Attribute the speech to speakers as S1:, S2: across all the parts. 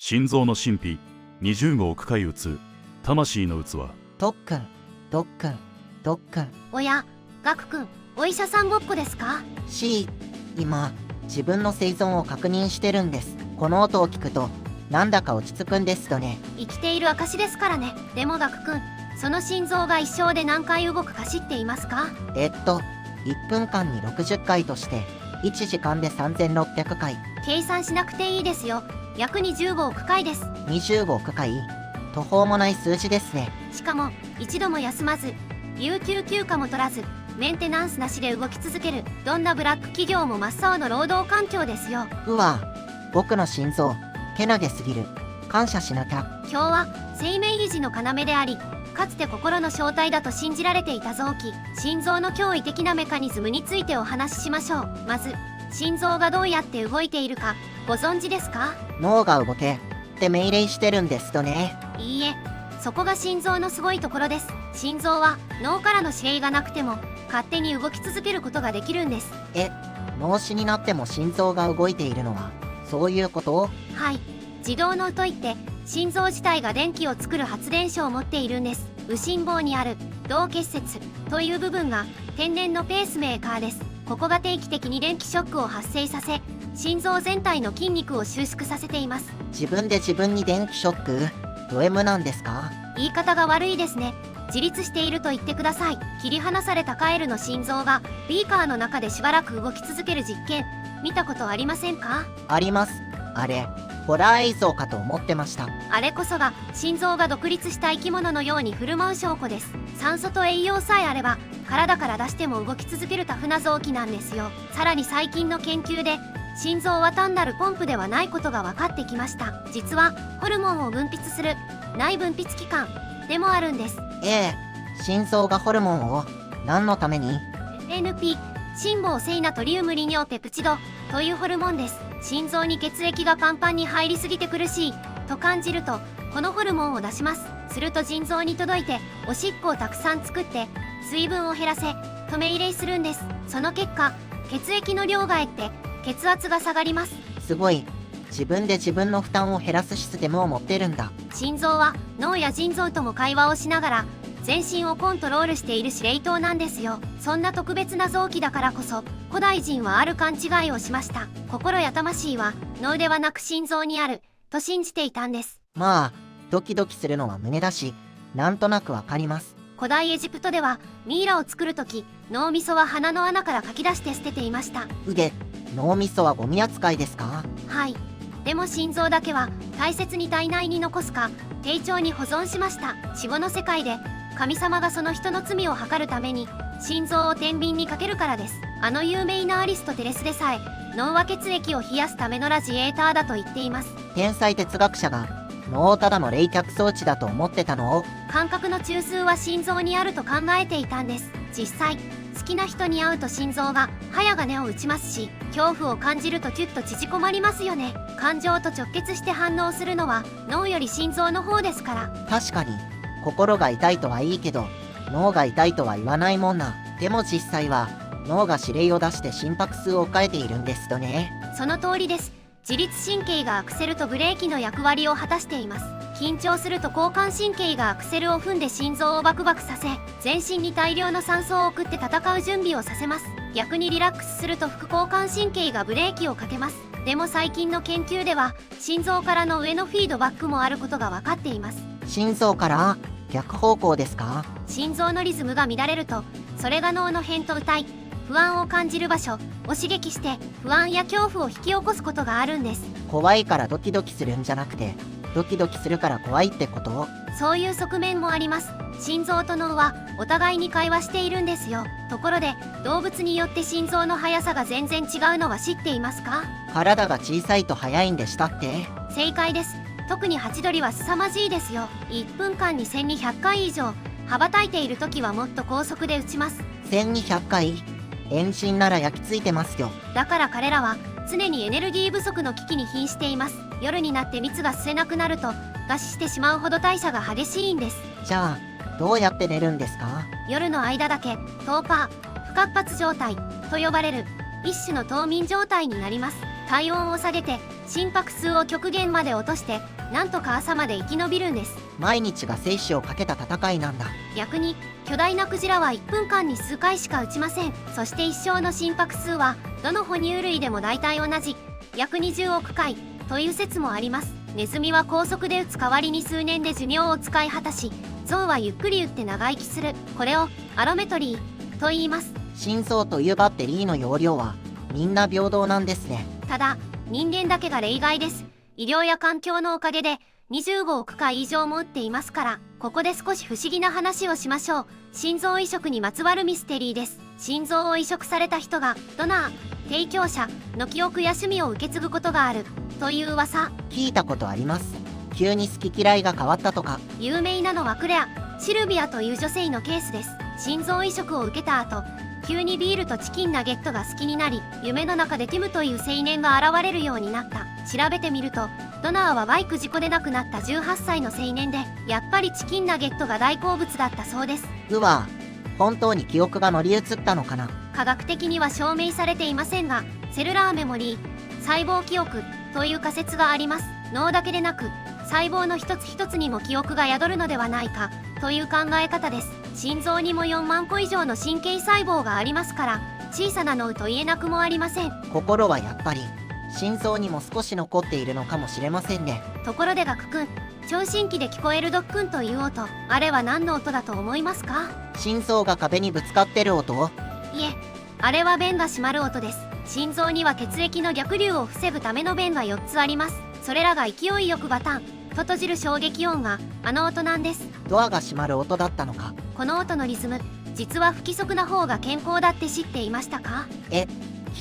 S1: 心臓の神秘、20号区海打つ、魂の器。
S2: とっくん、とっくん、とっくん。
S3: おや、ガク君、お医者さんごっこですか？
S2: 今、自分の生存を確認してるんです。この音を聞くと、なんだか落ち着くんですとね。
S3: 生きている証ですからね。でもガク君、その心臓が一生で何回動くか知っていますか
S2: 1分間に60回として、1時間で3600回。
S3: 計算しなくていいですよ。約20号区海です。
S2: 20号区海、途方もない数字ですね。
S3: しかも、一度も休まず、有給休暇も取らず、メンテナンスなしで動き続ける、どんなブラック企業も真っ青の労働環境ですよ。
S2: うわ、僕の心臓、けなげすぎる。感謝しなきゃ。
S3: 今日は、生命維持の要であり、かつて心の正体だと信じられていた臓器、心臓の驚異的なメカニズムについてお話ししましょう。まず、心臓がどうやって動いているか、ご存知ですか？
S2: 脳が動けって命令してるんですとね。
S3: いいえ、そこが心臓のすごいところです。心臓は脳からの指令がなくても勝手に動き続けることができるんです。
S2: 脳死になっても心臓が動いているのはそういうこと？
S3: はい、自動脳といって心臓自体が電気を作る発電所を持っているんです。右心房にある動結節という部分が天然のペースメーカーです。ここが定期的に電気ショックを発生させ、心臓全体の筋肉を収縮させています。
S2: 自分で自分に電気ショック？ド M なんですか？
S3: 言い方が悪いですね。自立していると言ってください。切り離されたカエルの心臓がビーカーの中でしばらく動き続ける実験、見たことありませんか？
S2: あります。あれ、ホラー映像かと思ってました。
S3: あれこそが心臓が独立した生き物のように振る舞う証拠です。酸素と栄養さえあれば体から出しても動き続けるタフな臓器なんですよ。さらに最近の研究で心臓は単なるポンプではないことが分かってきました。実はホルモンを分泌する内分泌器官でもあるんです。
S2: 心臓がホルモンを何のために？
S3: NP 心房性ナトリウム利尿ペプチドというホルモンです。心臓に血液がパンパンに入りすぎて苦しいと感じるとこのホルモンを出します。すると腎臓に届いておしっこをたくさん作って水分を減らせと命令するんです。その結果血液の量が減って血圧が下がります。
S2: すごい。自分で自分の負担を減らすシステムを持ってるんだ。
S3: 心臓は脳や腎臓とも会話をしながら全身をコントロールしている司令塔なんですよ。そんな特別な臓器だからこそ古代人はある勘違いをしました。心や魂は脳ではなく心臓にあると信じていたんです。
S2: まあドキドキするのは胸だし、なんとなくわかります。
S3: 古代エジプトではミイラを作るとき脳みそは鼻の穴からかき出して捨てていました。
S2: 脳みそはゴミ扱いですか？
S3: はい。でも心臓だけは大切に体内に残すか丁重に保存しました。死後の世界で神様がその人の罪を計るために心臓を天秤にかけるからです。あの有名なアリストテレスでさえ脳は血液を冷やすためのラジエーターだと言っています。
S2: 天才哲学者が脳をただの冷却装置だと思ってたのを？
S3: 感覚の中枢は心臓にあると考えていたんです。実際好きな人に会うと心臓が早金を打ちますし、恐怖を感じるとキュッと縮こまりますよね。感情と直結して反応するのは脳より心臓の方ですから。
S2: 確かに心が痛いとはいいけど脳が痛いとは言わないもんな。でも実際は脳が指令を出して心拍数を変えているんですとね。
S3: その通りです。自律神経がアクセルとブレーキの役割を果たしています。緊張すると交感神経がアクセルを踏んで心臓をバクバクさせ、全身に大量の酸素を送って戦う準備をさせます。逆にリラックスすると副交感神経がブレーキをかけます。でも最近の研究では心臓からの上のフィードバックもあることが分かっています。
S2: 心臓から逆方向ですか？
S3: 心臓のリズムが乱れると、それが脳の扁桃体、不安を感じる場所を刺激して不安や恐怖を引き起こすことがあるんです。
S2: 怖いからドキドキするんじゃなくて、ドキドキするから怖いってこと？
S3: そういう側面もあります。心臓と脳はお互いに会話しているんですよ。ところで動物によって心臓の速さが全然違うのは知っていますか？
S2: 体が小さいと速いんでしたって？
S3: 正解です。特にハチドリは凄まじいですよ。1分間に1200回以上、羽ばたいている時はもっと高速で打ちます。
S2: 1200回？エンジンなら焼き付いてますよ。
S3: だから彼らは常にエネルギー不足の危機に瀕しています。夜になって蜜が吸えなくなると餓死してしまうほど代謝が激しいんです。
S2: じゃあどうやって寝るんですか？
S3: 夜の間だけトーパー不活発状態と呼ばれる一種の冬眠状態になります。体温を下げて心拍数を極限まで落としてなんとか朝まで生き延びるんです。
S2: 毎日が生死をかけた戦いなんだ。
S3: 逆に巨大なクジラは1分間に数回しか撃ちません。そして一生の心拍数はどの哺乳類でも大体同じ約20億回という説もあります。ネズミは高速で撃つ代わりに数年で寿命を使い果たし、象はゆっくり撃って長生きする。これをアロメトリーと言います。
S2: 心臓というバッテリーの容量はみんな平等なんですね。
S3: ただ人間だけが例外です。医療や環境のおかげで25億回以上も打っていますから。ここで少し不思議な話をしましょう。心臓移植にまつわるミステリーです。心臓を移植された人がドナー提供者の記憶や趣味を受け継ぐことがあるという噂。
S2: 聞いたことあります。急に好き嫌いが変わったとか。
S3: 有名なのはクレア・シルビアという女性のケースです。心臓移植を受けた後、急にビールとチキンナゲットが好きになり、夢の中でティムという青年が現れるようになった。調べてみるとドナーはバイク事故で亡くなった18歳の青年で、やっぱりチキンナゲットが大好物だったそうです。
S2: うわ、本当に記憶が乗り移ったのかな。
S3: 科学的には証明されていませんが、セルラーメモリー細胞記憶という仮説があります。脳だけでなく細胞の一つ一つにも記憶が宿るのではないかという考え方です。心臓にも4万個以上の神経細胞がありますから、小さな脳と言えなくもありません。
S2: 心はやっぱり心臓にも少し残っているのかもしれませんね。
S3: ところでガクくん、聴診器で聞こえるドックンという音、あれは何の音だと思いますか？
S2: 心臓が壁にぶつかってる音を。
S3: いえ、あれは弁が閉まる音です。心臓には血液の逆流を防ぐための弁が4つあります。それらが勢いよくバタンと閉じる衝撃音があの音なんです。
S2: ドアが閉まる音だったのか。
S3: この音のリズム、実は不規則な方が健康だって知っていましたか？
S2: 規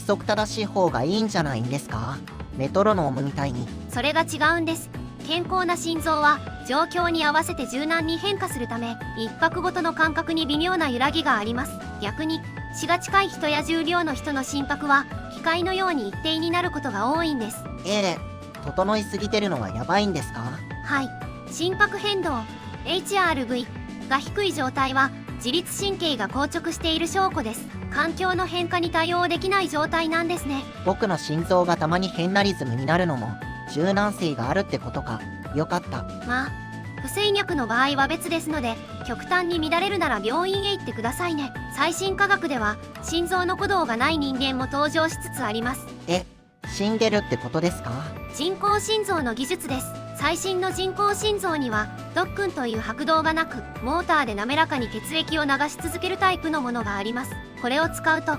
S2: 則正しい方がいいんじゃないんですか？メトロノームみたいに。
S3: それが違うんです。健康な心臓は状況に合わせて柔軟に変化するため、一拍ごとの感覚に微妙な揺らぎがあります。逆に死が近い人や重量の人の心拍は機械のように一定になることが多いんです。
S2: 整いすぎてるのはやばいんですか？
S3: はい、心拍変動 HRV が低い状態は自律神経が硬直している証拠です。環境の変化に対応できない状態なんですね。
S2: 僕の心臓がたまに変なリズムになるのも柔軟性があるってことか。よかった。
S3: まあ不整脈の場合は別ですので、極端に乱れるなら病院へ行ってくださいね。最新科学では心臓の鼓動がない人間も登場しつつあります。
S2: 死んでるってことですか？
S3: 人工心臓の技術です。最新の人工心臓にはドックンという拍動がなく、モーターで滑らかに血液を流し続けるタイプのものがあります。これを使うと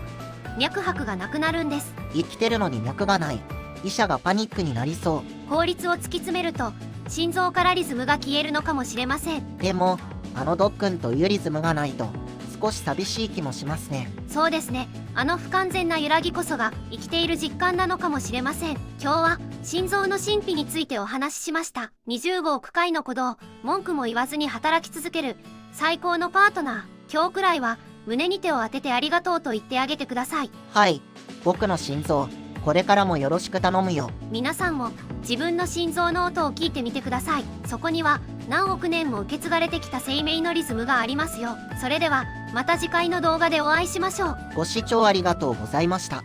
S3: 脈拍がなくなるんです。
S2: 生きてるのに脈がない。医者がパニックになりそう。
S3: 効率を突き詰めると心臓からリズムが消えるのかもしれません。
S2: でもあのドックンというリズムがないと少し寂しい気もしますね。
S3: そうですね。あの不完全な揺らぎこそが生きている実感なのかもしれません。今日は心臓の神秘についてお話ししました。25億回の鼓動、文句も言わずに働き続ける最高のパートナー。今日くらいは胸に手を当ててありがとうと言ってあげてください。
S2: はい、僕の心臓、これからもよろしく頼むよ。
S3: 皆さんも自分の心臓の音を聞いてみてください。そこには何億年も受け継がれてきた生命のリズムがありますよ。それではまた次回の動画でお会いしましょう。
S2: ご視聴ありがとうございました。